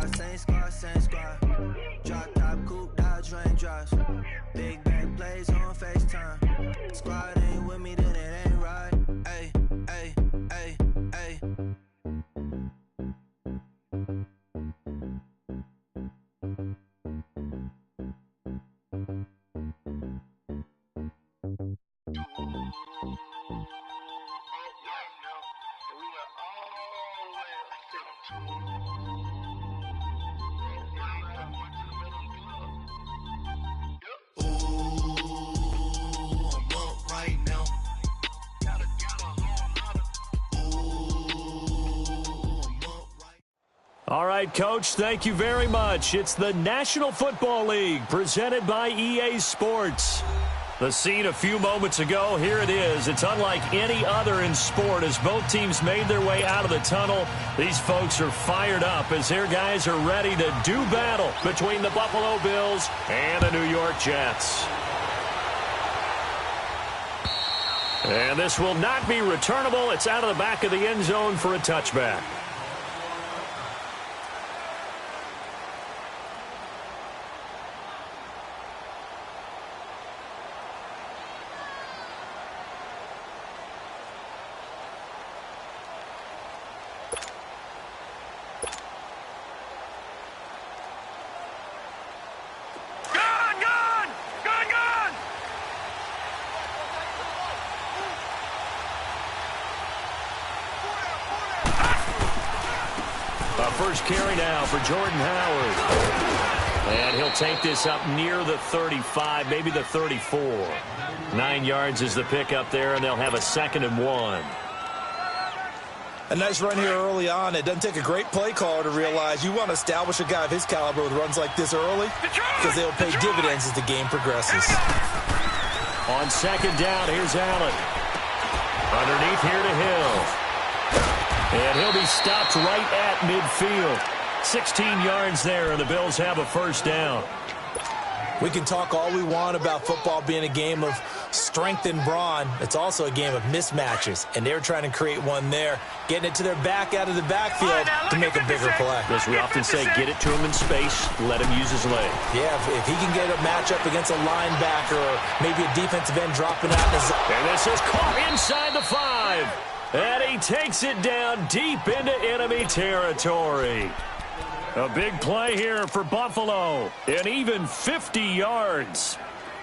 squad, same squad, same squad. Drop top, coupe, Dodge raindrops. Big bang plays on FaceTime. Squad ain't with me, then it ain't right. Ay, ay, ay, ay. All right, Coach, thank you very much. It's the National Football League presented by EA Sports. The scene a few moments ago, here it is. It's unlike any other in sport as both teams made their way out of the tunnel. These folks are fired up as their guys are ready to do battle between the Buffalo Bills and the New York Jets. And this will not be returnable. It's out of the back of the end zone for a touchback. First carry now for Jordan Howard. And he'll take this up near the 35, maybe the 34. 9 yards is the pickup there, and they'll have a 2nd and 1. A nice run here early on. It doesn't take a great play caller to realize you want to establish a guy of his caliber with runs like this early because they'll pay dividends as the game progresses. On 2nd down, here's Allen. Underneath here to Hill. And he'll be stopped right at midfield. 16 yards there, and the Bills have a first down. We can talk all we want about football being a game of strength and brawn. It's also a game of mismatches, and they're trying to create one there, getting it to their back out of the backfield to make a bigger play. As we often say, get it to him in space, let him use his leg. Yeah, if he can get a matchup against a linebacker or maybe a defensive end dropping out. And this is caught inside the 5. And he takes it down deep into enemy territory. A big play here for Buffalo. And even 50 yards.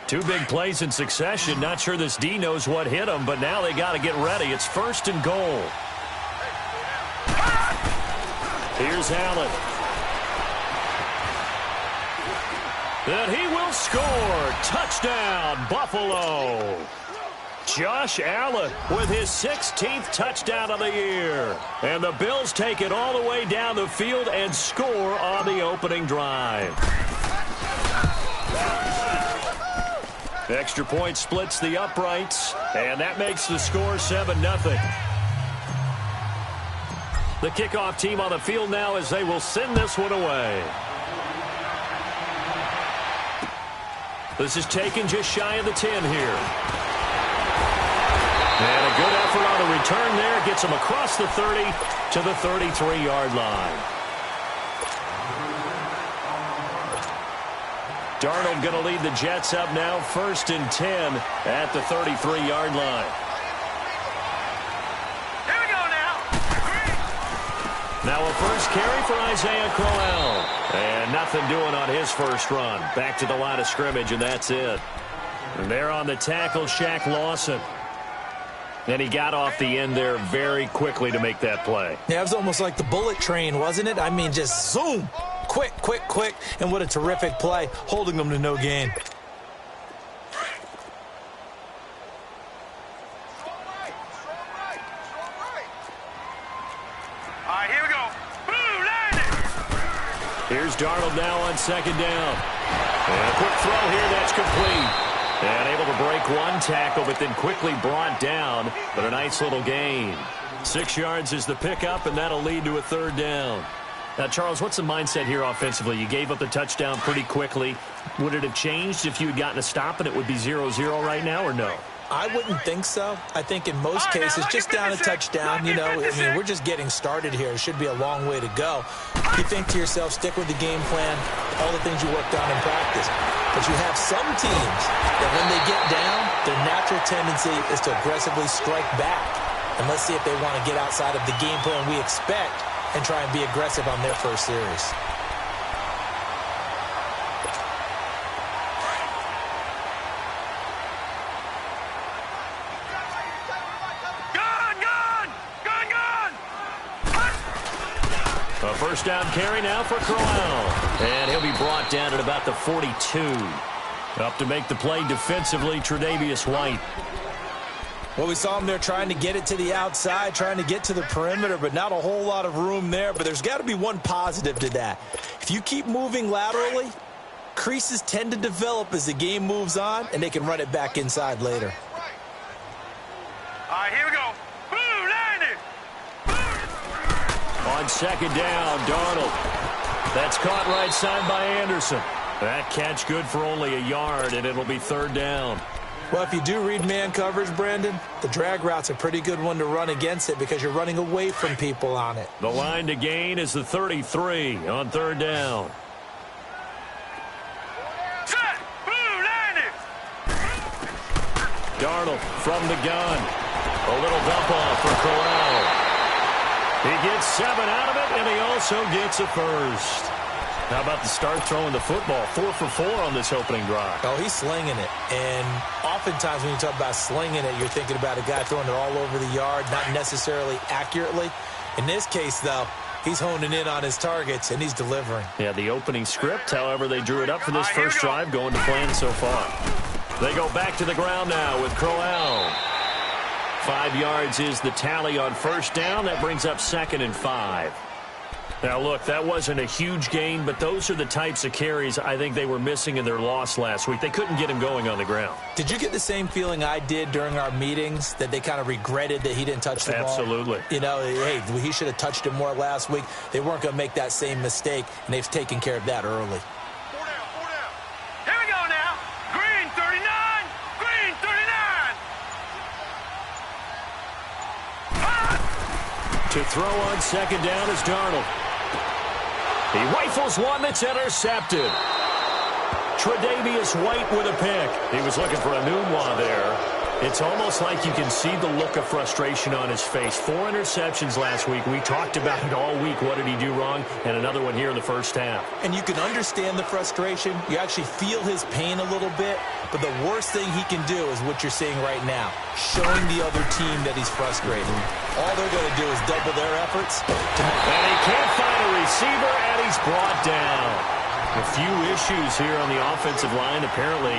2 big plays in succession. Not sure this D knows what hit him, but now they got to get ready. It's 1st and goal. Here's Allen. And he will score. Touchdown, Buffalo. Josh Allen with his 16th touchdown of the year. And the Bills take it all the way down the field and score on the opening drive. Extra point splits the uprights, and that makes the score 7-0. The kickoff team on the field now as they will send this one away. This is taken just shy of the 10 here. And a good effort on the return there. Gets him across the 30 to the 33-yard line. Darnold going to lead the Jets up now. 1st and 10 at the 33-yard line. Here we go now. Now a first carry for Isaiah Crowell. And nothing doing on his first run. Back to the line of scrimmage, and that's it. And there on the tackle, Shaq Lawson. And he got off the end there very quickly to make that play. Yeah, it was almost like the bullet train, wasn't it? I mean, just zoom. Quick, quick, quick. And what a terrific play, holding them to no gain. All right, here we go. Boom, landed. Here's Darnold now on 2nd down. And a quick throw here, that's complete. And able to break one tackle, but then quickly brought down. But a nice little gain. 6 yards is the pickup, and that'll lead to a 3rd down. Now, Charles, what's the mindset here offensively? You gave up the touchdown pretty quickly. Would it have changed if you had gotten a stop and it would be 0-0 right now, or no? I wouldn't think so. I think in most cases, just down a touchdown, you know, I mean, we're just getting started here. It should be a long way to go. You think to yourself, stick with the game plan, all the things you worked on in practice. But you have some teams that when they get down, their natural tendency is to aggressively strike back. And let's see if they want to get outside of the game plan we expect and try and be aggressive on their first series. A first down carry now for Crowell. And he'll be brought down at about the 42. Up to make the play defensively, Tre'Davious White. Well, we saw him there trying to get it to the outside, trying to get to the perimeter, but not a whole lot of room there. But there's got to be one positive to that. If you keep moving laterally, creases tend to develop as the game moves on, and they can run it back inside later. All right, here we go. Boom, landed. On second down, Darnold. That's caught right side by Anderson. That catch good for only a yard, and it'll be third down. Well, if you do read man coverage, Brandon, the drag route's a pretty good one to run against it because you're running away from people on it. The line to gain is the 33 on third down. Set. Boom, landed. Darnold from the gun. A little dump off for Crowell. He gets 7 out of it, and he also gets a first. How about the start throwing the football? 4 for 4 on this opening drive. Oh, he's slinging it. And oftentimes when you talk about slinging it, you're thinking about a guy throwing it all over the yard, not necessarily accurately. In this case, though, he's honing in on his targets, and he's delivering. Yeah, the opening script, however, they drew it up for this first drive going to plan so far. They go back to the ground now with Crowell. 5 yards is the tally on first down. That brings up 2nd and 5. Now, look, that wasn't a huge gain, but those are the types of carries I think they were missing in their loss last week. They couldn't get him going on the ground. Did you get the same feeling I did during our meetings, that they kind of regretted that he didn't touch the ball? Absolutely. You know, hey, he should have touched it more last week. They weren't going to make that same mistake, and they've taken care of that early. 4 down, 4 down. Here we go now. Green 39. Green 39. To throw on second down is Darnold. He rifles one that's intercepted. Tre'Davious White with a pick. He was looking for a Nunwa there. It's almost like you can see the look of frustration on his face. 4 interceptions last week. We talked about it all week. What did he do wrong? And another one here in the first half. And you can understand the frustration. You actually feel his pain a little bit. But the worst thing he can do is what you're seeing right now, showing the other team that he's frustrated. All they're going to do is double their efforts. And he can't find a receiver, and he's brought down. A few issues here on the offensive line. Apparently,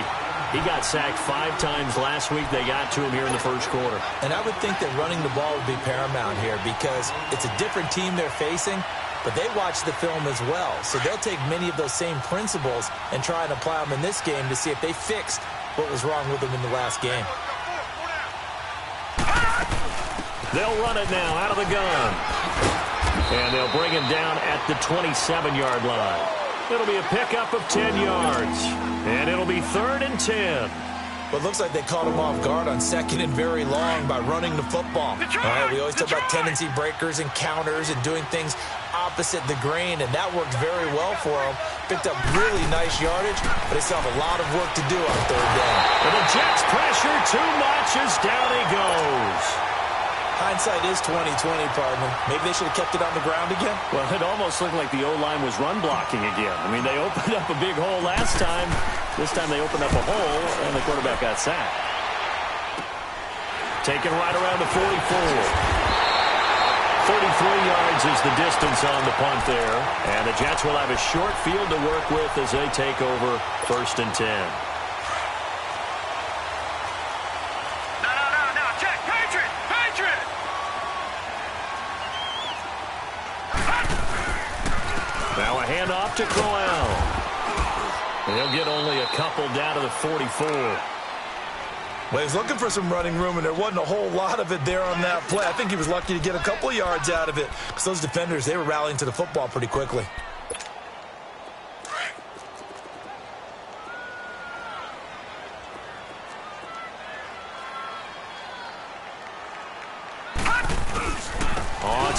he got sacked 5 times last week. They got to him here in the first quarter. And I would think that running the ball would be paramount here because it's a different team they're facing, but they watch the film as well. So they'll take many of those same principles and try and apply them in this game to see if they fixed what was wrong with them in the last game. They'll run it now out of the gun. And they'll bring him down at the 27-yard line. It'll be a pickup of 10 yards. And it'll be 3rd and 10. Well, it looks like they caught him off guard on 2nd and very long by running the football. All right, we always talk about tendency breakers and counters and doing things opposite the grain, and that worked very well for him. Picked up really nice yardage, but they still have a lot of work to do on 3rd down. And the Jets pressure too much as down he goes. Hindsight is 20/20, partner. Maybe they should have kept it on the ground again. Well, it almost looked like the O-line was run blocking again. I mean, they opened up a big hole last time. This time they opened up a hole, and the quarterback got sacked. Taken right around the 44. 43 yards is the distance on the punt there. And the Jets will have a short field to work with as they take over 1st and 10. Now a handoff to Crowell. He'll get only a couple down to the 44. Well, he's looking for some running room, and there wasn't a whole lot of it there on that play. I think he was lucky to get a couple of yards out of it because those defenders, they were rallying to the football pretty quickly.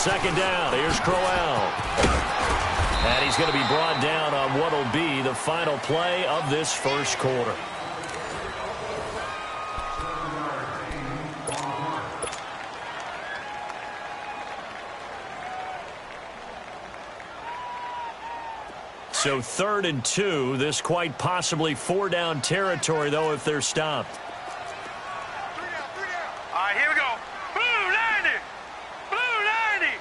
second down. Here's Crowell. And he's going to be brought down on what will be the final play of this first quarter. So 3rd and 2. This quite possibly 4-down territory, though, if they're stopped. 3 down, 3 down. All right, here we go. Blue 90. Blue 90.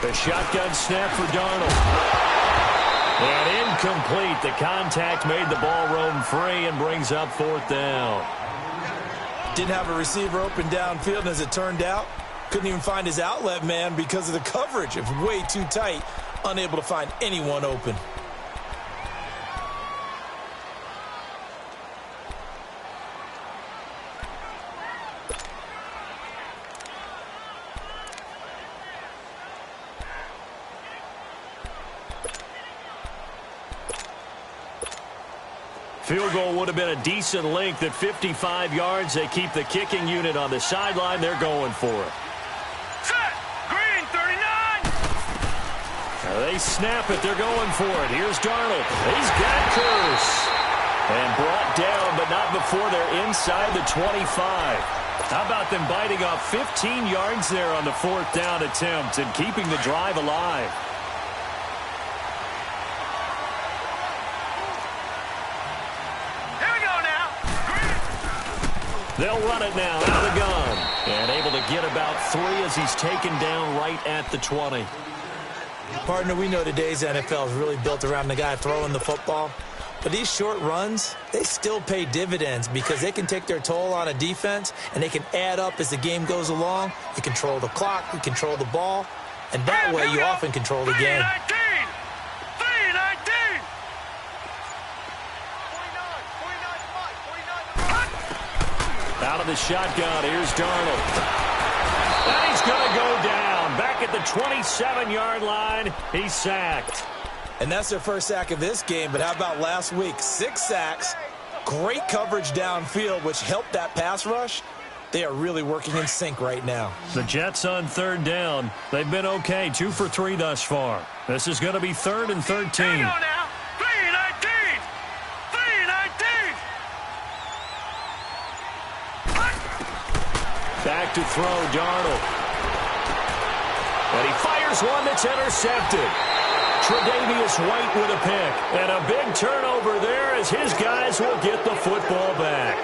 The shotgun snap for Darnold. And incomplete. The contact made the ball roam free and brings up 4th down. Didn't have a receiver open downfield, and as it turned out, couldn't even find his outlet man because of the coverage. It was way too tight. Unable to find anyone open. Field goal would have been a decent length at 55 yards. They keep the kicking unit on the sideline. They're going for it. Set. Green 39. They snap it. They're going for it. Here's Darnold. He's got Curse. And brought down, but not before they're inside the 25. How about them biting off 15 yards there on the 4th down attempt and keeping the drive alive? Here we go now. Green. They'll run it now out of the gun. And able to get about 3 as he's taken down right at the 20. Partner, we know today's NFL is really built around the guy throwing the football. But these short runs, they still pay dividends because they can take their toll on a defense and they can add up as the game goes along. You control the clock, you control the ball, and that way you often control the game. 319. 49. Out of the shotgun, here's Darnold. And he's going to go down. Back at the 27-yard line, he's sacked. And that's their first sack of this game, but how about last week? 6 sacks, great coverage downfield, which helped that pass rush. They are really working in sync right now. The Jets on 3rd down. They've been okay, 2 for 3 thus far. This is going to be 3rd and 13. Here we go now. 319. 319. Back to throw, Darnold. And he fires one that's intercepted. Tre'Davious White with a pick. And a big turnover there as his guys will get the football back.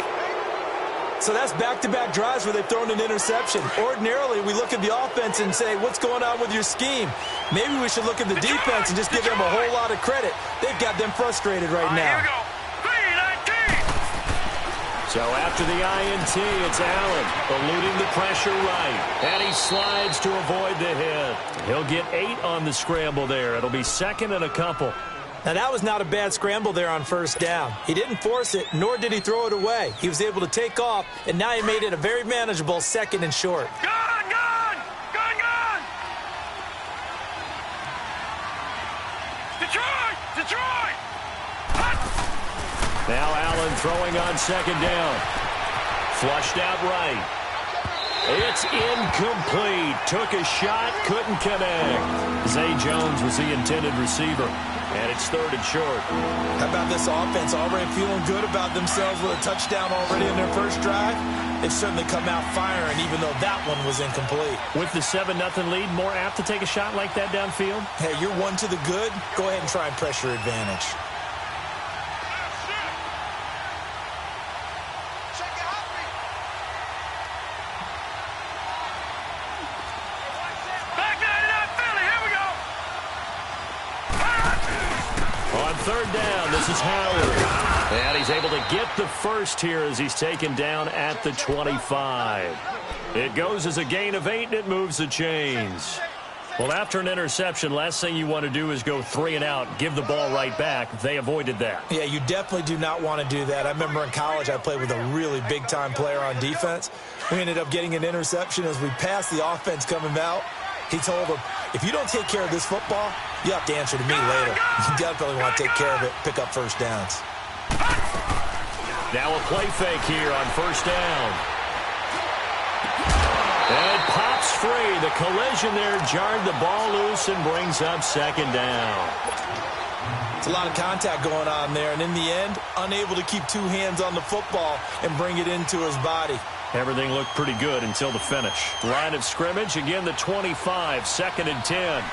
So that's back-to-back drives where they've thrown an interception. Ordinarily, we look at the offense and say, what's going on with your scheme? Maybe we should look at the defense and just give them a whole lot of credit. They've got them frustrated right now. Here we go. 319. So after the INT, it's Allen eluding the pressure right. And he slides to avoid the hit. He'll get 8 on the scramble there. It'll be 2nd and a couple. Now, that was not a bad scramble there on 1st down. He didn't force it, nor did he throw it away. He was able to take off, and now he made it a very manageable 2nd and short. Gone, gone. Gone, gone. Detroit. Detroit. Now Allen throwing on 2nd down. Flushed out right. It's incomplete. Took a shot, couldn't connect. Zay Jones was the intended receiver. And it's 3rd and short. How about this offense? Already feeling good about themselves with a touchdown already in their first drive. They've certainly come out firing, even though that one was incomplete. With the 7-0 lead, more apt to take a shot like that downfield? Hey, you're 1 to the good. Go ahead and try and pressure advantage. Back 99 Philly. Here we go. 3rd down, this is Howard. And he's able to get the first here as he's taken down at the 25. It goes as a gain of 8, and it moves the chains. Well, after an interception, last thing you want to do is go 3 and out, give the ball right back. They avoided that. Yeah, you definitely do not want to do that. I remember in college I played with a really big-time player on defense. We ended up getting an interception as we passed the offense coming out. He told him, if you don't take care of this football, you have to answer to me later. You definitely want to take care of it, pick up first downs. Now a play fake here on 1st down. And it pops free. The collision there jarred the ball loose and brings up second down. It's a lot of contact going on there, and in the end, unable to keep two hands on the football and bring it into his body. Everything looked pretty good until the finish. Line of scrimmage, again the 25, 2nd and 10.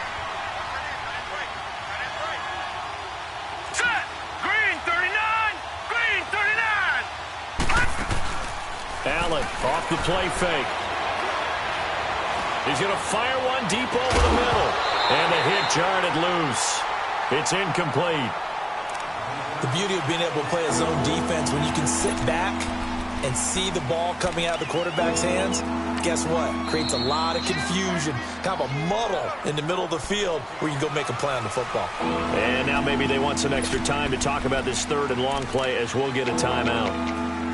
Set. Green 39. Green 39. Allen off the play fake. He's going to fire one deep over the middle. And the hit jarred it loose. It's incomplete. The beauty of being able to play a zone defense when you can sit back and see the ball coming out of the quarterback's hands, guess what? Creates a lot of confusion, kind of a muddle in the middle of the field where you can go make a play on the football. And now maybe they want some extra time to talk about this 3rd and long play as we'll get a timeout.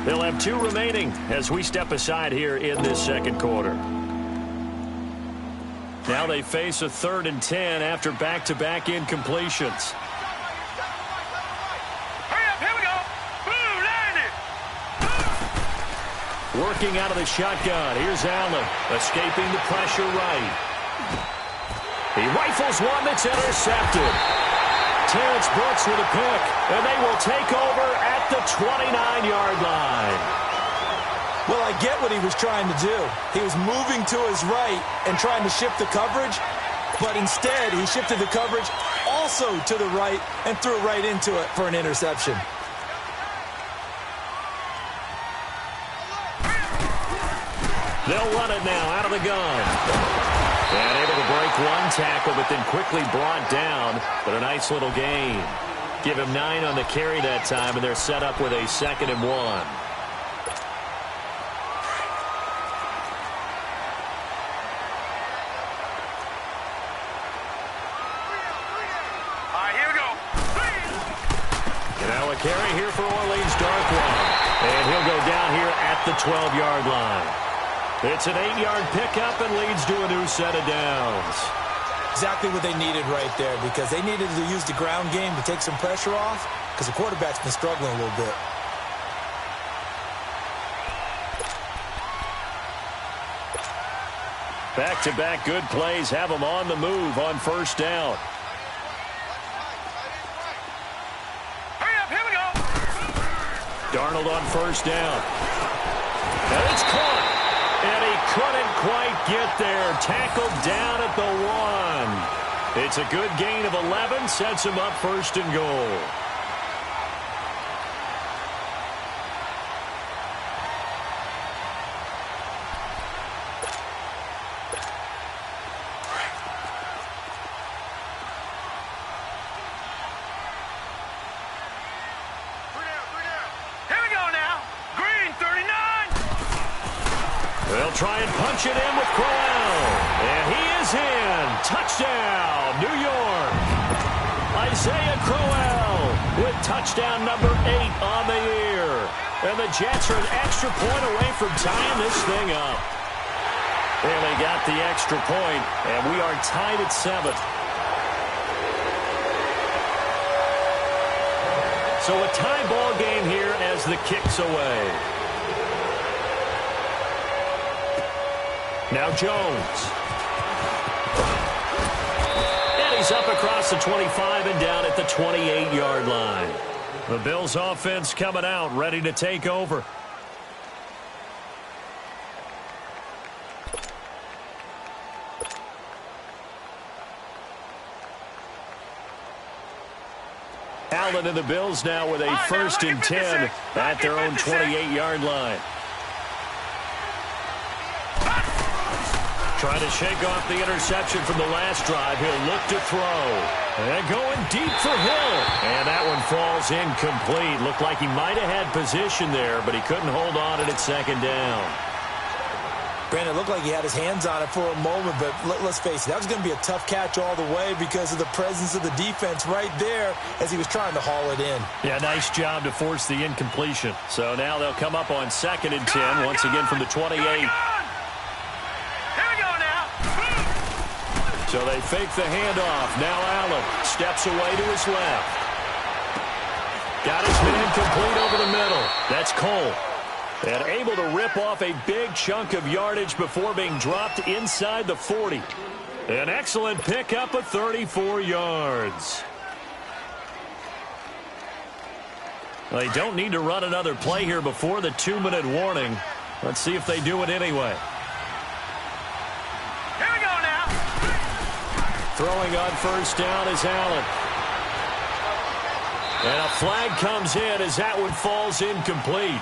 They'll have 2 remaining as we step aside here in this 2nd quarter. Now they face a 3rd and 10 after back-to-back incompletions. Hurry up, here we go. Boom, landed. Working out of the shotgun. Here's Allen, escaping the pressure right. He rifles one that's intercepted. Terrence Brooks with a pick, and they will take over at the 29-yard line. Well, I get what he was trying to do. He was moving to his right and trying to shift the coverage, but instead he shifted the coverage also to the right and threw it right into it for an interception. They'll run it now out of the gun. And able to break one tackle, but then quickly brought down. But a nice little gain. Give him 9 on the carry that time, and they're set up with a 2nd and 1. Carry here for Orleans Darkwa. And he'll go down here at the 12-yard line. It's an 8-yard pickup and leads to a new set of downs. Exactly what they needed right there, because they needed to use the ground game to take some pressure off, because the quarterback's been struggling a little bit. Back-to-back good plays have them on the move on 1st down. Darnold on 1st down. And it's caught. And he couldn't quite get there. Tackled down at the 1. It's a good gain of 11. Sets him up 1st and goal. Try and punch it in with Crowell. And he is in. Touchdown, New York. Isaiah Crowell with touchdown number 8 on the year. And the Jets are an extra point away from tying this thing up. And they got the extra point, and we are tied at 7. So a tie ball game here as the kick's away. Now Jones. And he's up across the 25 and down at the 28-yard line. The Bills offense coming out, ready to take over. Allen and the Bills now with a 1st and 10 at their own 28-yard line. Trying to shake off the interception from the last drive. He'll look to throw. And going deep for Hill. And that one falls incomplete. Looked like he might have had position there, but he couldn't hold on at 2nd down. Brandon, it looked like he had his hands on it for a moment, but let's face it, that was going to be a tough catch all the way because of the presence of the defense right there as he was trying to haul it in. Yeah, nice job to force the incompletion. So now they'll come up on 2nd and 10, once again from the 28. So they fake the handoff. Now Allen steps away to his left. Got his man complete over the middle. That's Cole. And able to rip off a big chunk of yardage before being dropped inside the 40. An excellent pickup of 34 yards. They don't need to run another play here before the 2-minute warning. Let's see if they do it anyway. Here we go now. Throwing on first down is Allen. And a flag comes in as that one falls incomplete.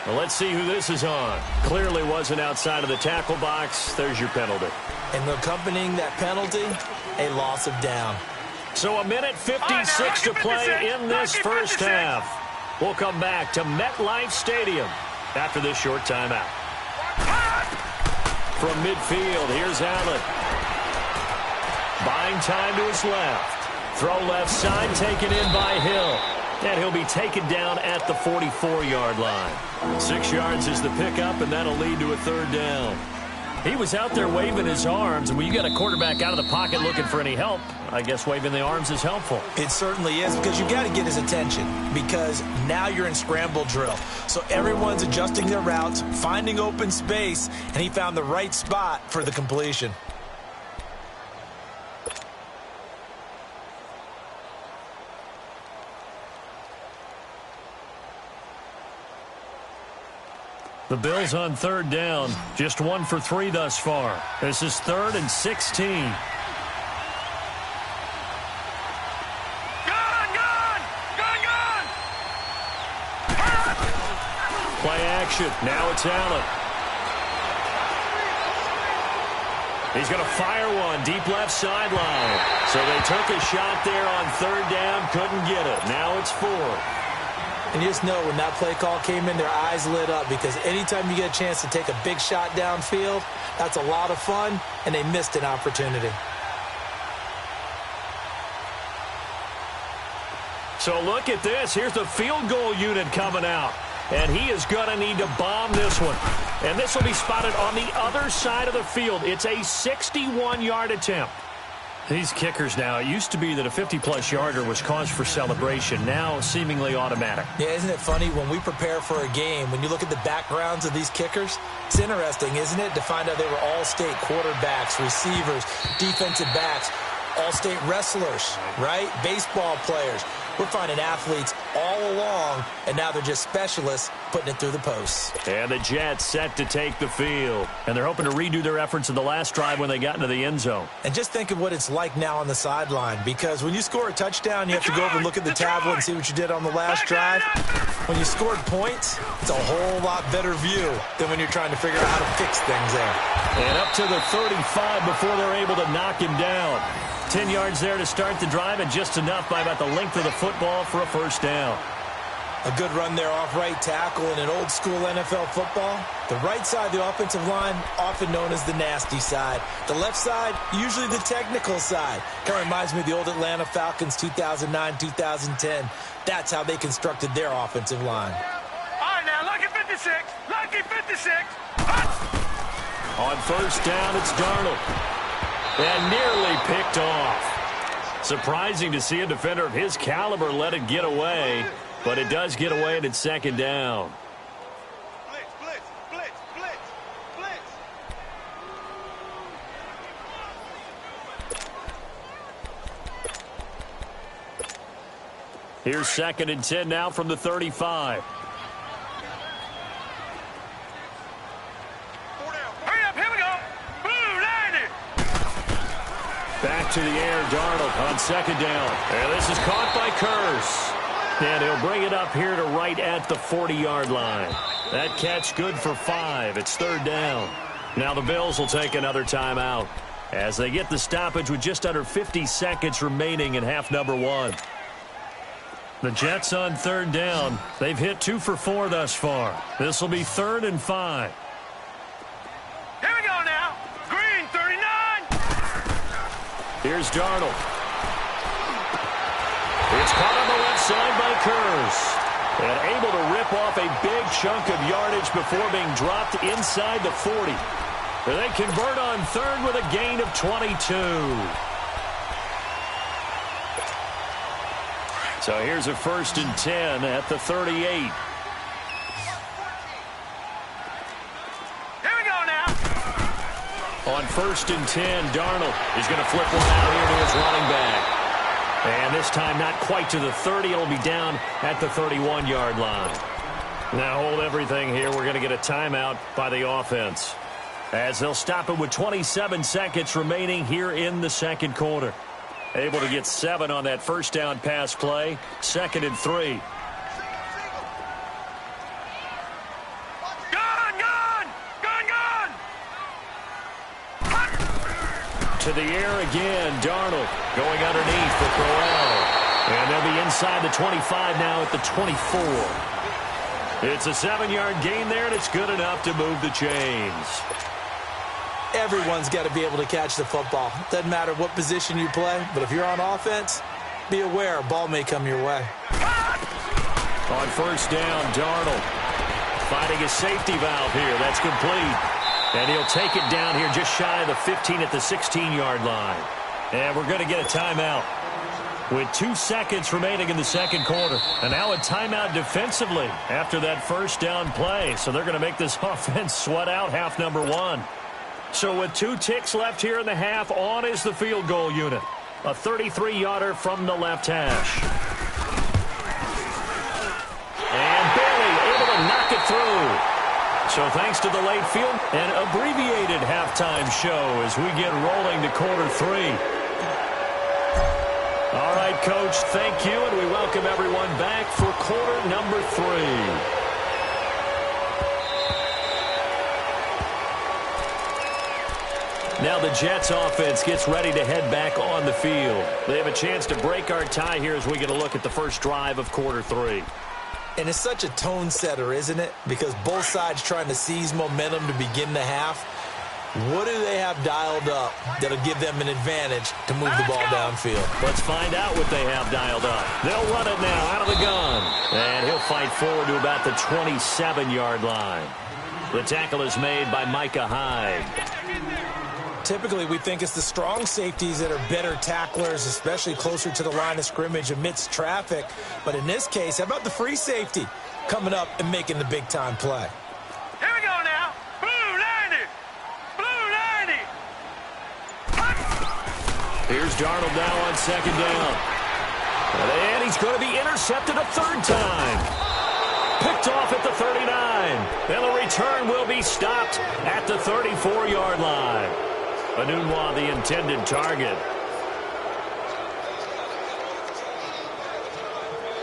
Well, let's see who this is on. Clearly wasn't outside of the tackle box. There's your penalty. And accompanying that penalty, a loss of down. So 1:56 to play in this first half. We'll come back to MetLife Stadium after this short timeout. From midfield, here's Allen. Buying time to his left. Throw left side, taken in by Hill. And he'll be taken down at the 44-yard line. 6 yards is the pickup, and that'll lead to a third down. He was out there waving his arms, and when you got a quarterback out of the pocket looking for any help, I guess waving the arms is helpful. It certainly is, because you got to get his attention, because now you're in scramble drill. So everyone's adjusting their routes, finding open space, and he found the right spot for the completion. The Bills on third down, just 1 for 3 thus far. This is 3rd and 16. Play action. Now it's Allen. He's going to fire one deep left sideline. So they took a shot there on third down, couldn't get it. Now it's 4. And you just know when that play call came in, their eyes lit up, because anytime you get a chance to take a big shot downfield, that's a lot of fun, and they missed an opportunity. So look at this. Here's the field goal unit coming out. And he is going to need to bomb this one. And this will be spotted on the other side of the field. It's a 61-yard attempt. These kickers now, it used to be that a 50-plus yarder was cause for celebration. Now seemingly automatic. Yeah, isn't it funny when we prepare for a game, when you look at the backgrounds of these kickers, it's interesting, isn't it, to find out they were all-state quarterbacks, receivers, defensive backs, all-state wrestlers, right? Baseball players. We're finding athletes all along, and now they're just specialists putting it through the posts. And the Jets set to take the field. And they're hoping to redo their efforts in the last drive when they got into the end zone. And just think of what it's like now on the sideline, because when you score a touchdown, you have to go over and look at the tablet and see what you did on the last drive. When you scored points, it's a whole lot better view than when you're trying to figure out how to fix things there. And up to the 35 before they're able to knock him down. 10 yards there to start the drive, and just enough by about the length of the football for a first down. A good run there off right tackle in an old-school NFL football. The right side of the offensive line, often known as the nasty side. The left side, usually the technical side. Kind of reminds me of the old Atlanta Falcons 2009-2010. That's how they constructed their offensive line. All right, now, lucky 56. Lucky 56. On first down, it's Darnold. And nearly picked off. Surprising to see a defender of his caliber let it get away, but it does get away and it's second down. Blitz, blitz, blitz, blitz, blitz. Here's 2nd and 10 now from the 35. Hurry up, here we go. Blue 90. Back to the air, Darnold on second down. And this is caught by Kearse. And he'll bring it up here to right at the 40-yard line. That catch good for 5. It's third down. Now the Bills will take another timeout as they get the stoppage with just under 50 seconds remaining in half number 1. The Jets on third down. They've hit 2 for 4 thus far. This will be 3rd and 5. Here we go now. Green 39. Here's Darnold. It's caught on the left side by Kearse. And able to rip off a big chunk of yardage before being dropped inside the 40. And they convert on third with a gain of 22. So here's a 1st and 10 at the 38. On 1st and 10, Darnold is going to flip one out here to his running back. And this time not quite to the 30. It'll be down at the 31-yard line. Now hold everything here. We're going to get a timeout by the offense, as they'll stop it with 27 seconds remaining here in the second quarter. Able to get 7 on that first down pass play. 2nd and 3. To the air again, Darnold going underneath for Crowell. And they'll be inside the 25 now at the 24. It's a 7-yard gain there, and it's good enough to move the chains. Everyone's got to be able to catch the football. Doesn't matter what position you play, but if you're on offense, be aware a ball may come your way. On 1st down, Darnold finding a safety valve here. That's complete. And he'll take it down here just shy of the 15 at the 16-yard line. And we're going to get a timeout with 2 seconds remaining in the second quarter. And now a timeout defensively after that first down play. So they're going to make this offense sweat out half number 1. So with 2 ticks left here in the half, on is the field goal unit. A 33-yarder from the left hash. And barely able to knock it through. So thanks to the late field, an abbreviated halftime show as we get rolling to quarter 3. All right, Coach, thank you, and we welcome everyone back for quarter number 3. Now the Jets offense gets ready to head back on the field. They have a chance to break our tie here as we get a look at the first drive of quarter 3. And it's such a tone setter, isn't it? Because both sides trying to seize momentum to begin the half. What do they have dialed up that'll give them an advantage to move the ball downfield? Let's find out what they have dialed up. They'll run it now out of the gun. And he'll fight forward to about the 27-yard line. The tackle is made by Micah Hyde. Typically, we think it's the strong safeties that are better tacklers, especially closer to the line of scrimmage amidst traffic. But in this case, how about the free safety coming up and making the big-time play? Here we go now. Blue 90. Blue 90. Here's Darnold now on 2nd down. And he's going to be intercepted a 3rd time. Picked off at the 39. And the return will be stopped at the 34-yard line. Enunwa, the intended target.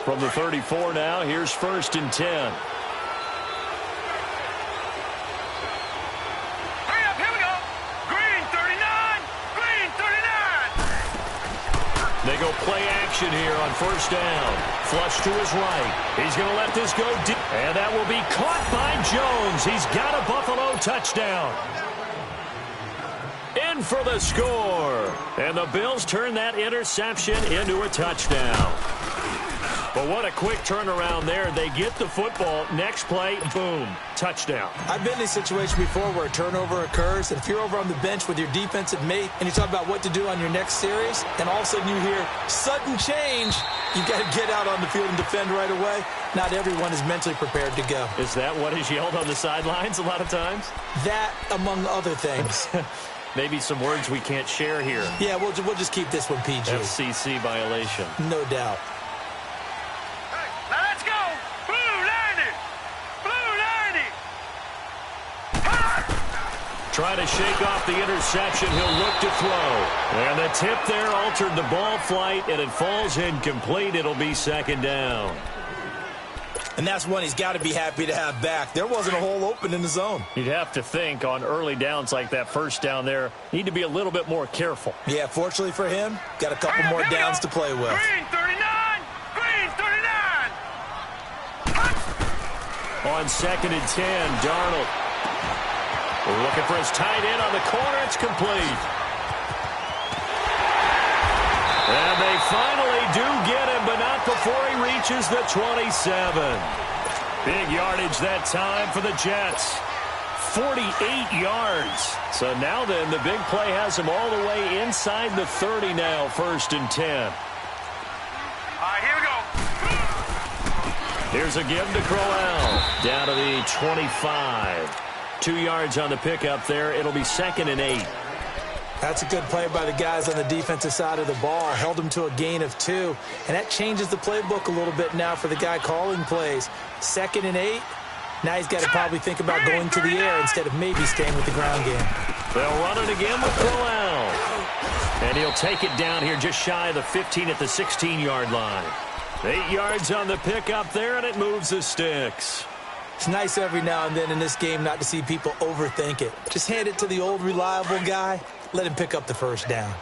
From the 34 now, here's 1st and 10. Hurry up, here we go. Green 39. Green 39. They go play action here on 1st down. Flush to his right. He's going to let this go deep. And that will be caught by Jones. He's got a Buffalo touchdown. In for the score. And the Bills turn that interception into a touchdown. But what a quick turnaround there. They get the football. Next play, boom, touchdown. I've been in a situation before where a turnover occurs, and if you're over on the bench with your defensive mate and you talk about what to do on your next series, and all of a sudden you hear sudden change, you've got to get out on the field and defend right away. Not everyone is mentally prepared to go. Is that what is yelled on the sidelines a lot of times? That, among other things. Maybe some words we can't share here. Yeah, we'll just keep this one PG. FCC violation. No doubt. Now let's go. Blue 90. Blue 90. Trying to shake off the interception. He'll look to throw. And the tip there altered the ball flight, and it falls incomplete. It'll be 2nd down. And that's one he's got to be happy to have back. There wasn't a hole open in the zone. You'd have to think on early downs like that 1st down there, need to be a little bit more careful. Yeah, fortunately for him, got a couple more downs to play with. Green 39. Green 39. On 2nd and 10, Darnold looking for his tight end on the corner. It's complete. And they finally do get him, but not before he reaches the 27. Big yardage that time for the Jets. 48 yards. So now then, the big play has him all the way inside the 30 now, 1st and 10. All right, here we go. Here's a give to Crowell. Down to the 25. 2 yards on the pickup there. It'll be 2nd and 8. That's a good play by the guys on the defensive side of the ball. Held them to a gain of 2. And that changes the playbook a little bit now for the guy calling plays. 2nd and 8. Now he's got to probably think about going to the air instead of maybe staying with the ground game. They'll run it again with Crowell. And he'll take it down here just shy of the 15 at the 16-yard line. 8 yards on the pickup there, and it moves the sticks. It's nice every now and then in this game not to see people overthink it. Just hand it to the old reliable guy. Let him pick up the first down.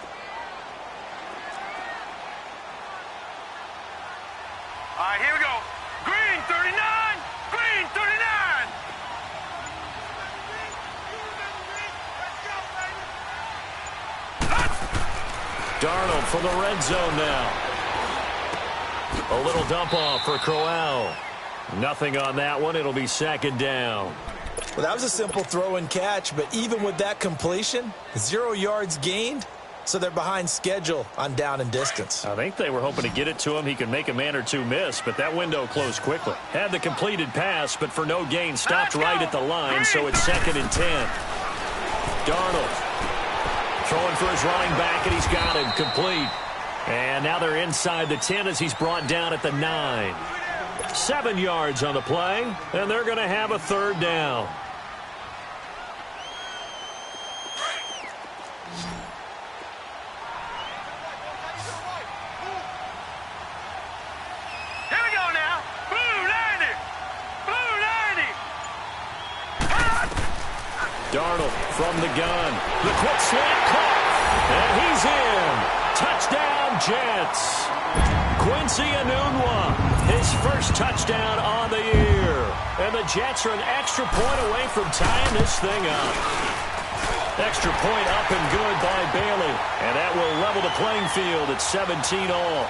All right, here we go. Green 39. Green 39. Darnold from the red zone now. A little dump off for Crowell. Nothing on that one. It'll be 2nd down. Well, that was a simple throw and catch, but even with that completion, 0 yards gained, so they're behind schedule on down and distance. I think they were hoping to get it to him. He could make a man or two miss, but that window closed quickly. Had the completed pass, but for no gain, stopped right at the line, so it's 2nd and 10. Darnold throwing for his running back, and he's got him complete. And now they're inside the 10 as he's brought down at the 9. 7 yards on the play, and they're going to have a 3rd down. Here we go now. Blue 90. Blue 90. Darnold from the gun. The quick slant caught, and he's in. Touchdown, Jets. Quincy Enunwa, his first touchdown on the year. And the Jets are an extra point away from tying this thing up. Extra point up and good by Bailey. And that will level the playing field at 17 all.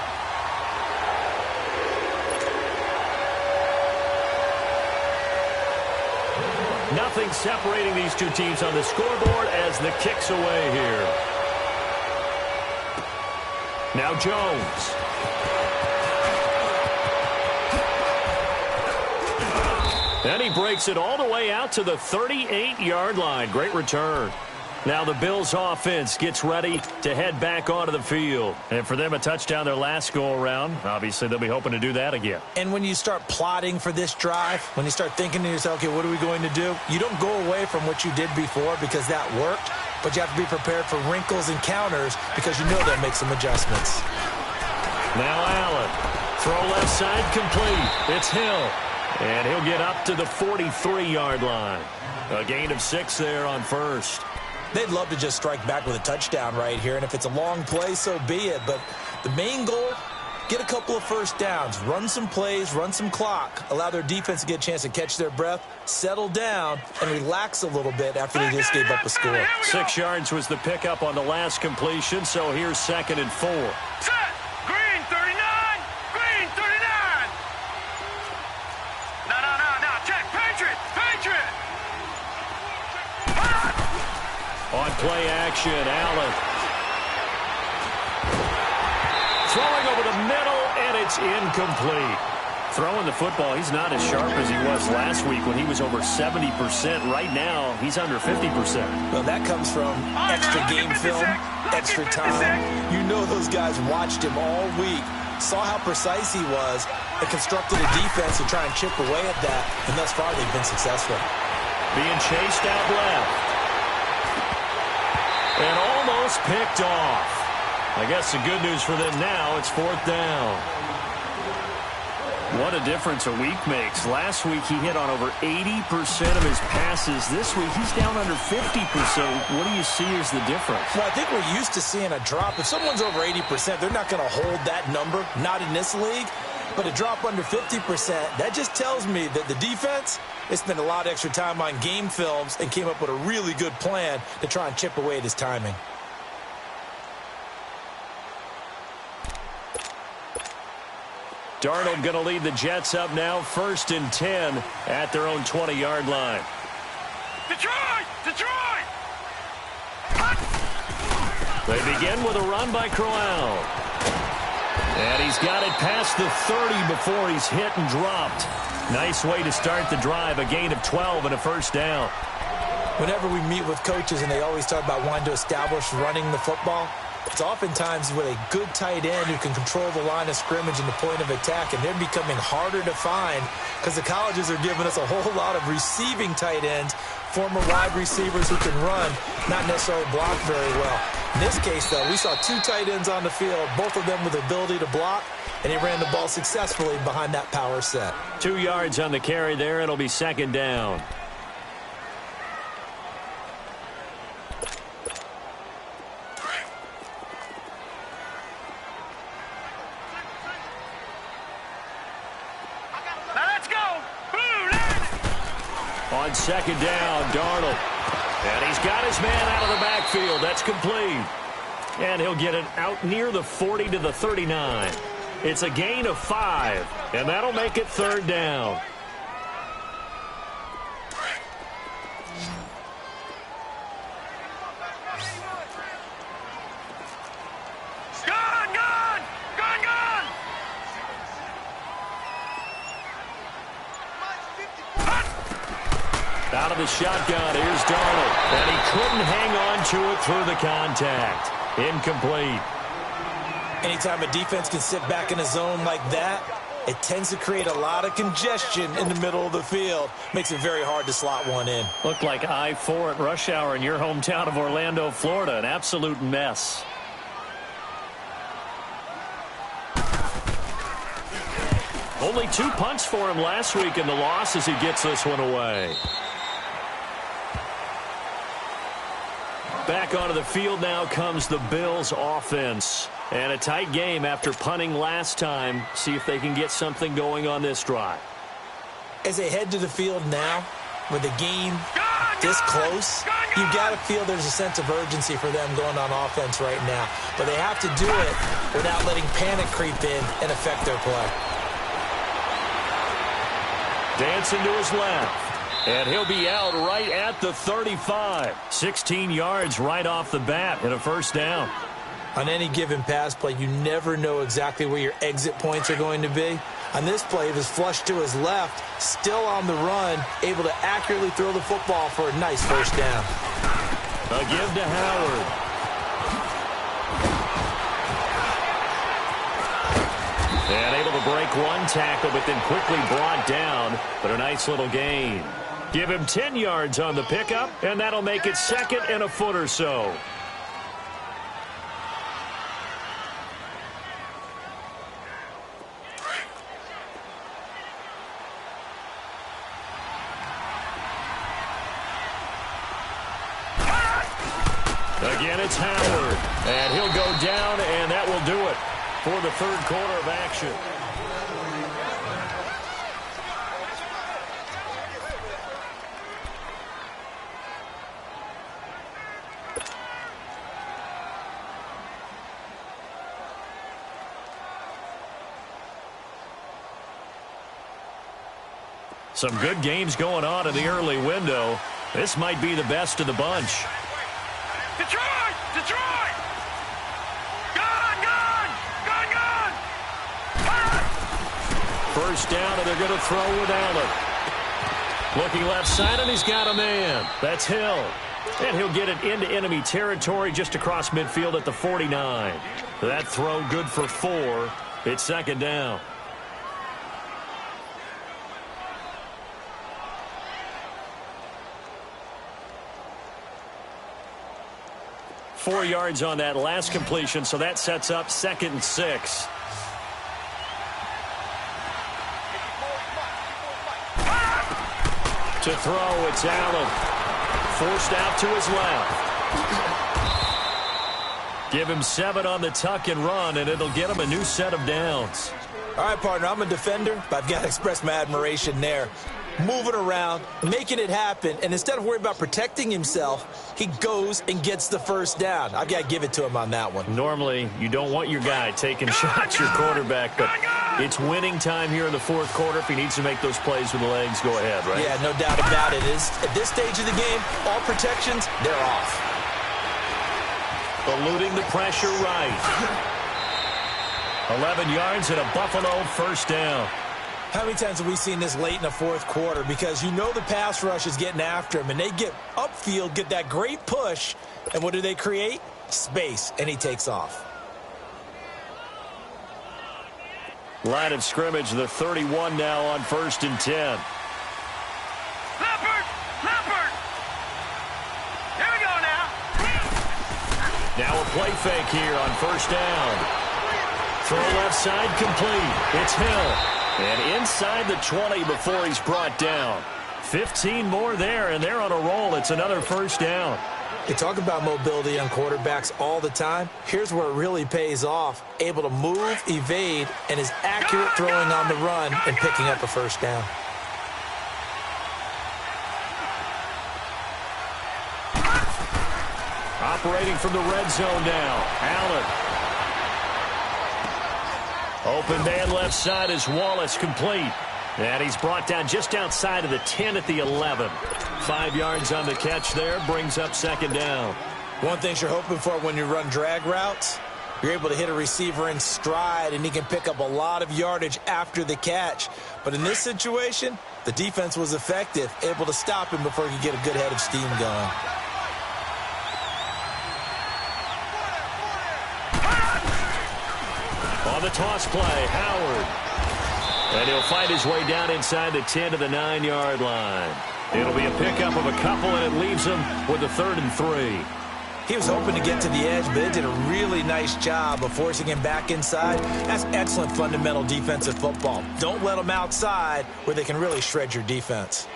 Nothing separating these two teams on the scoreboard as the kick's away here. Now Jones. And he breaks it all the way out to the 38-yard line. Great return. Now the Bills offense gets ready to head back onto the field. And for them, a touchdown their last go-around. Obviously, they'll be hoping to do that again. And when you start plotting for this drive, when you start thinking to yourself, okay, what are we going to do? You don't go away from what you did before because that worked, but you have to be prepared for wrinkles and counters because you know they'll make some adjustments. Now Allen. Throw left side complete. It's Hill. And he'll get up to the 43-yard line. A gain of 6 there on first. They'd love to just strike back with a touchdown right here, and if it's a long play, so be it. But the main goal, get a couple of first downs, run some plays, run some clock, allow their defense to get a chance to catch their breath, settle down, and relax a little bit after they just gave up a score. 6 yards was the pickup on the last completion, so here's 2nd and 4. Set. Green 39. Green 39. No. Check. Patriot. Patriot. On play action, Allen. Throwing over the middle, and it's incomplete. Throwing the football, he's not as sharp as he was last week when he was over 70%. Right now, he's under 50%. Well, that comes from extra game film, extra time. You know those guys watched him all week, saw how precise he was, and constructed a defense to try and chip away at that, and thus far they've been successful. Being chased out left. And almost picked off. I guess the good news for them now, it's 4th down. What a difference a week makes. Last week he hit on over 80% of his passes. This week he's down under 50%. What do you see as the difference? Well, I think we're used to seeing a drop. If someone's over 80%, they're not going to hold that number, not in this league. But a drop under 50%, that just tells me that the defense, they spent a lot of extra time on game films and came up with a really good plan to try and chip away at his timing. Darnold going to lead the Jets up now, 1st and 10 at their own 20-yard line. Detroit! Detroit! They begin with a run by Crowell. And he's got it past the 30 before he's hit and dropped. Nice way to start the drive, a gain of 12 and a 1st down. Whenever we meet with coaches and they always talk about wanting to establish running the football, it's oftentimes with a good tight end who can control the line of scrimmage and the point of attack, and they're becoming harder to find because the colleges are giving us a whole lot of receiving tight ends, former wide receivers who can run, not necessarily block very well. In this case, though, we saw 2 tight ends on the field, both of them with the ability to block, and he ran the ball successfully behind that power set. 2 yards on the carry there. It'll be second down. On second down, Darnold. And he's got his man out of the backfield. That's complete. And he'll get it out near the 40 to the 39. It's a gain of 5, and that'll make it third down. Out of the shotgun, here's Darnold. And he couldn't hang on to it through the contact. Incomplete. Anytime a defense can sit back in a zone like that, it tends to create a lot of congestion in the middle of the field. Makes it very hard to slot one in. Looked like I-4 at rush hour in your hometown of Orlando, Florida. An absolute mess. Only 2 punts for him last week in the loss as he gets this one away. Back onto the field now comes the Bills offense. And a tight game after punting last time. See if they can get something going on this drive. As they head to the field now, with the game this close, you've got to feel there's a sense of urgency for them going on offense right now. But they have to do it without letting panic creep in and affect their play. Dancing to his left. And he'll be out right at the 35. 16 yards right off the bat and a first down. On any given pass play, you never know exactly where your exit points are going to be. On this play, it was flushed to his left, still on the run, able to accurately throw the football for a nice first down. A give to Howard. And able to break one tackle, but then quickly brought down. But a nice little gain. Give him 10 yards on the pickup, and that'll make it second and a foot or so. Again, it's Howard. And he'll go down, and that will do it for the third quarter of action. Some good games going on in the early window. This might be the best of the bunch. Detroit! Detroit! Gun! Gun! Gun! Gun! First down, and they're going to throw with Allen. Looking left side, and he's got a man. That's Hill. And he'll get it into enemy territory just across midfield at the 49. That throw good for 4. It's second down. Four yards on that last completion, so that sets up 2nd and 6. To throw, it's Allen. Forced out to his left. Give him 7 on the tuck and run, and it'll get him a new set of downs. All right, partner, I'm a defender, but I've got to express my admiration there. Moving around, making it happen, and instead of worrying about protecting himself, he goes and gets the first down. I've got to give it to him on that one. Normally, you don't want your guy taking shots, your quarterback, but it's winning time here in the fourth quarter. If he needs to make those plays with the legs, go ahead, right? Yeah, no doubt about it. At this stage of the game, all protections, they're off. Eluding the pressure right. 11 yards and a Buffalo first down. How many times have we seen this late in the fourth quarter? Because you know the pass rush is getting after him, and they get upfield, get that great push, and what do they create? Space, and he takes off. Line of scrimmage, the 31 now on 1st and 10. Leopard! Leopard! Here we go now. Now a play fake here on 1st down. Throw left side complete. It's Hill. And inside the 20 before he's brought down. 15 more there, and they're on a roll. It's another 1st down. You talk about mobility on quarterbacks all the time. Here's where it really pays off. Able to move, evade, and is accurate throwing on the run and picking up a 1st down. Operating from the red zone now. Allen. Open man left side is Wallace, complete. And he's brought down just outside of the 10 at the 11. 5 yards on the catch there, brings up 2nd down. One thing you're hoping for when you run drag routes, you're able to hit a receiver in stride, and he can pick up a lot of yardage after the catch. But in this situation, the defense was effective, able to stop him before he could get a good head of steam going. On the toss play, Howard. And he'll find his way down inside the 10 to the 9-yard line. It'll be a pickup of a couple, and it leaves him with a 3rd and 3. He was hoping to get to the edge, but it did a really nice job of forcing him back inside. That's excellent fundamental defensive football. Don't let them outside where they can really shred your defense.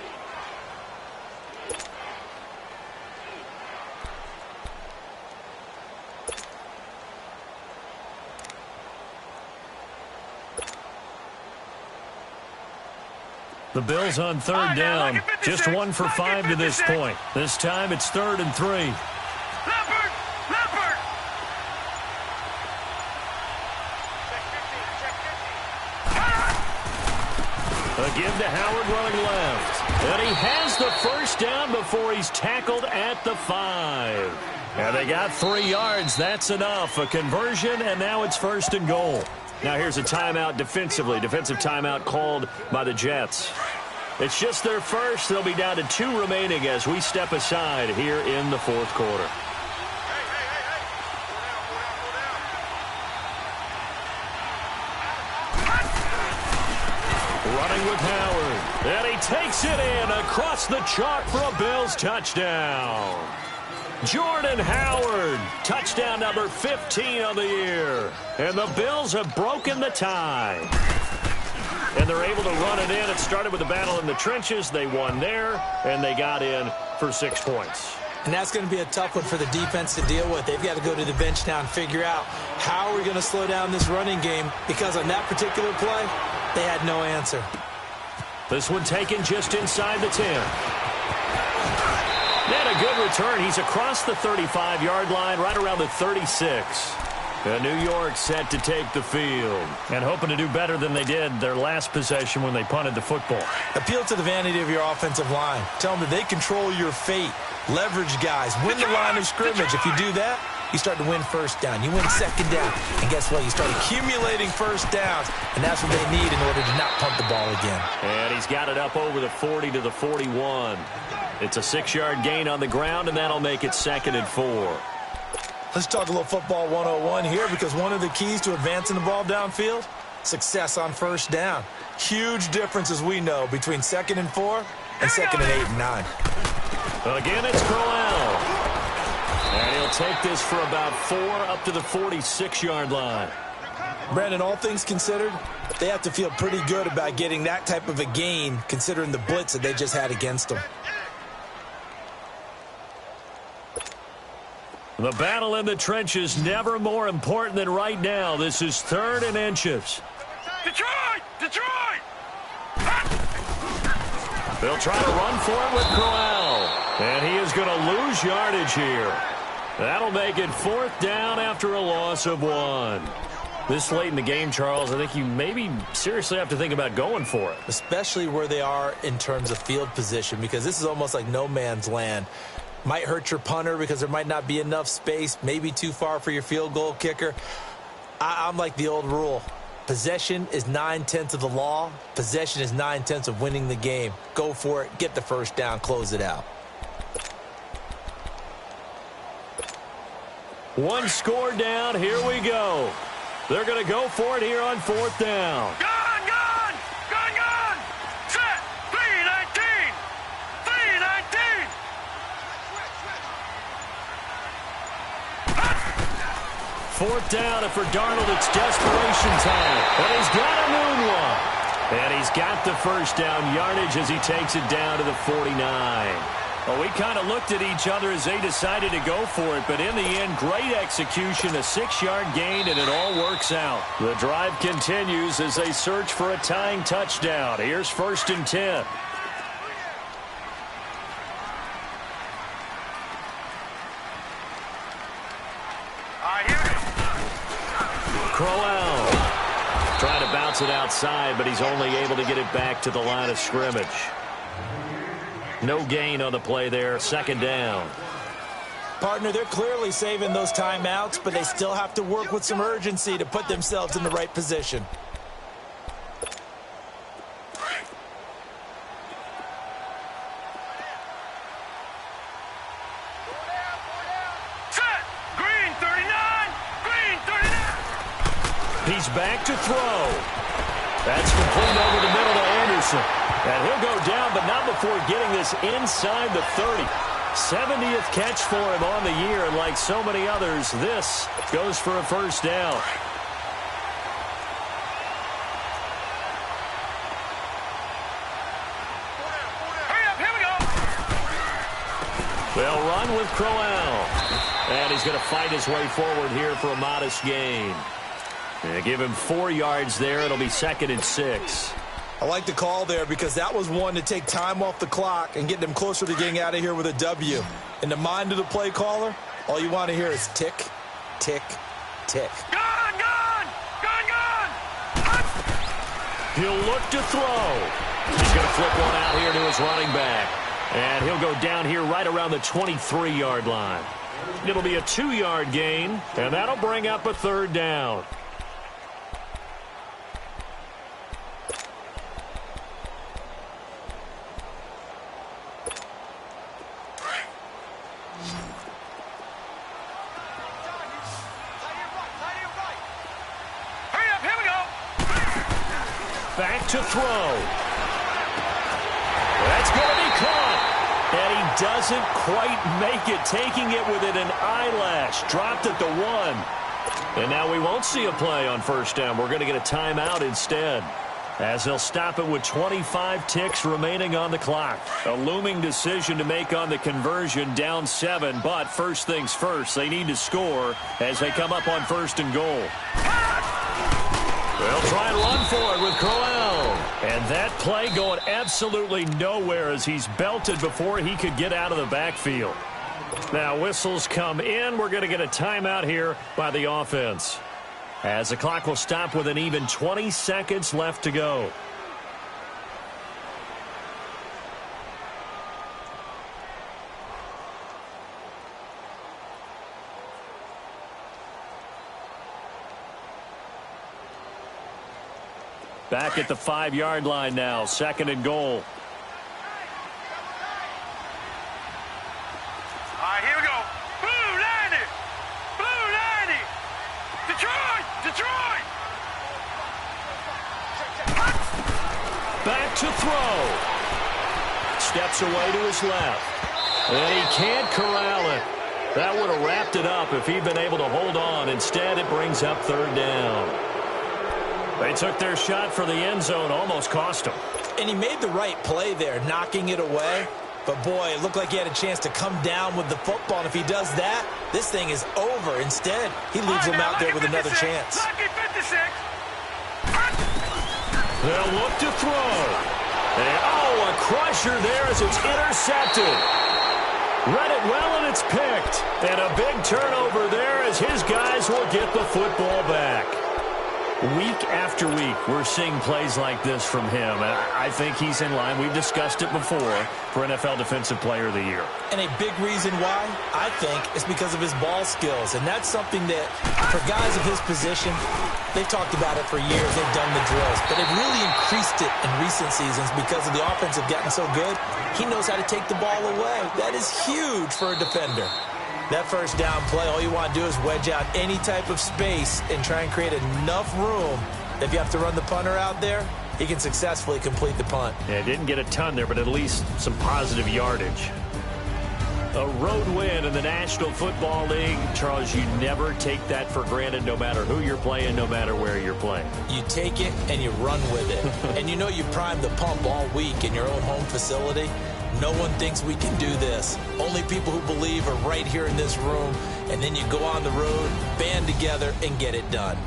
The Bills on 3rd down. Just 1 for 5 to this point. This time it's 3rd and 3. Leopard! Leopard! A give to Howard running left. And he has the 1st down before he's tackled at the 5. And they got 3 yards. That's enough. A conversion, and now it's 1st and goal. Now here's a timeout defensively. Defensive timeout called by the Jets. It's just their first. They'll be down to 2 remaining as we step aside here in the 4th quarter. Running with Howard. And he takes it in across the chalk for a Bills touchdown. Jordan Howard, touchdown number 15 of the year. And the Bills have broken the tie. And they're able to run it in. It started with a battle in the trenches. They won there, and they got in for 6 points. And that's going to be a tough one for the defense to deal with. They've got to go to the bench now and figure out how are we going to slow down this running game, because on that particular play, they had no answer. This one taken just inside the 10. And a good return. He's across the 35-yard line, right around the 36. And New York set to take the field and hoping to do better than they did their last possession when they punted the football. Appeal to the vanity of your offensive line. Tell them that they control your fate. Leverage guys. Win the line of scrimmage. If you do that, you start to win 1st down. You win 2nd down. And guess what? You start accumulating 1st downs. And that's what they need in order to not punt the ball again. And he's got it up over the 40 to the 41. It's a 6-yard gain on the ground, and that'll make it 2nd and 4. Let's talk a little football 101 here, because one of the keys to advancing the ball downfield, success on 1st down. Huge difference, as we know, between 2nd and 4 and 2nd and 8 and 9. Again, it's Crowell. And he'll take this for about 4 up to the 46-yard line. Brandon, all things considered, they have to feel pretty good about getting that type of a gain, considering the blitz that they just had against them. The battle in the trenches never more important than right now. This is 3rd and inches. Detroit! Detroit! They'll try to run for it with Crowell. And he is going to lose yardage here. That'll make it 4th down after a loss of 1. This late in the game, Charles, I think you maybe seriously have to think about going for it. Especially where they are in terms of field position, because this is almost like no man's land. Might hurt your punter because there might not be enough space, maybe too far for your field goal kicker. I'm like the old rule. Possession is 9/10 of the law. Possession is 9/10 of winning the game. Go for it. Get the first down. Close it out. One score down. Here we go. They're going to go for it here on 4th down. Gun, gun! Gun, gun! Set! 3-19! 3-19! 4th down, and for Darnold, it's desperation time. And he's got a moonwalk. And he's got the first down yardage as he takes it down to the 49. Well, we kind of looked at each other as they decided to go for it, but in the end, great execution, a 6-yard gain, and it all works out. The drive continues as they search for a tying touchdown. Here's 1st and 10. Crowell trying to bounce it outside, but he's only able to get it back to the line of scrimmage. No gain on the play there. 2nd down. Partner, they're clearly saving those timeouts, but they still have to work with some urgency to put themselves in the right position. Set! Green 39! Green 39! He's back to throw. That's complete over the middle to Anderson. And he'll go down, but not before getting this inside the 30. 70th catch for him on the year, and like so many others, this goes for a first down. Hurry up, here we go! They'll run with Crowell. And he's going to fight his way forward here for a modest gain. They give him 4 yards there. It'll be 2nd and 6. I like the call there because that was one to take time off the clock and get them closer to getting out of here with a W. In the mind of the play caller, all you want to hear is tick, tick, tick. Gun, gun! Gun, gun! He'll look to throw. He's going to flip one out here to his running back. And he'll go down here right around the 23-yard line. It'll be a 2-yard gain, and that'll bring up a 3rd down. Back to throw. That's going to be caught. And he doesn't quite make it, taking it within an eyelash. Dropped at the 1. And now we won't see a play on 1st down. We're going to get a timeout instead, as they'll stop it with 25 ticks remaining on the clock. A looming decision to make on the conversion, down 7. But first things first, they need to score as they come up on 1st and goal. They'll try and run for it with Crowell. And that play going absolutely nowhere as he's belted before he could get out of the backfield. Now whistles come in. We're going to get a timeout here by the offense, as the clock will stop with an even 20 seconds left to go. Back at the 5-yard line now, 2nd and goal. All right, here we go. Blue 90! Blue 90! Detroit! Detroit! Back to throw. Steps away to his left. And he can't corral it. That would have wrapped it up if he'd been able to hold on. Instead, it brings up 3rd down. They took their shot for the end zone, almost cost him. And he made the right play there, knocking it away. But, boy, it looked like he had a chance to come down with the football. And if he does that, this thing is over. Instead, he leaves him out there with another chance. They'll look to throw. And, a crusher there as it's intercepted. Read it well, and it's picked. And a big turnover there as his guys will get the football back. Week after week, we're seeing plays like this from him. And I think he's in line. We've discussed it before for NFL Defensive Player of the Year. And a big reason why, I think, is because of his ball skills. And that's something that, for guys of his position, they've talked about it for years. They've done the drills. But they've really increased it in recent seasons because of the offense have gotten so good. He knows how to take the ball away. That is huge for a defender. That first down play, all you want to do is wedge out any type of space and try and create enough room. If you have to run the punter out there, he can successfully complete the punt. Yeah, didn't get a ton there, but at least some positive yardage. A road win in the National Football League. Charles, you never take that for granted no matter who you're playing, no matter where you're playing. You take it and you run with it. And you know you primed the pump all week in your own home facility. No one thinks we can do this. Only people who believe are right here in this room. And then you go on the road, band together, and get it done.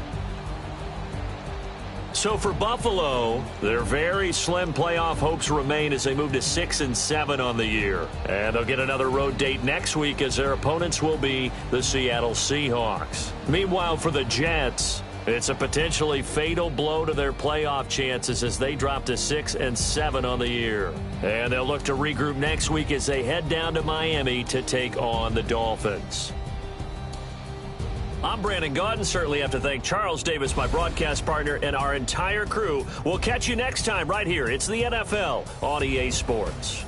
So for Buffalo, their very slim playoff hopes remain as they move to 6-7 on the year. And they'll get another road date next week as their opponents will be the Seattle Seahawks. Meanwhile, for the Jets, it's a potentially fatal blow to their playoff chances as they drop to 6-7 on the year. And they'll look to regroup next week as they head down to Miami to take on the Dolphins. I'm Brandon Gaudin. Certainly have to thank Charles Davis, my broadcast partner, and our entire crew. We'll catch you next time right here. It's the NFL on EA Sports.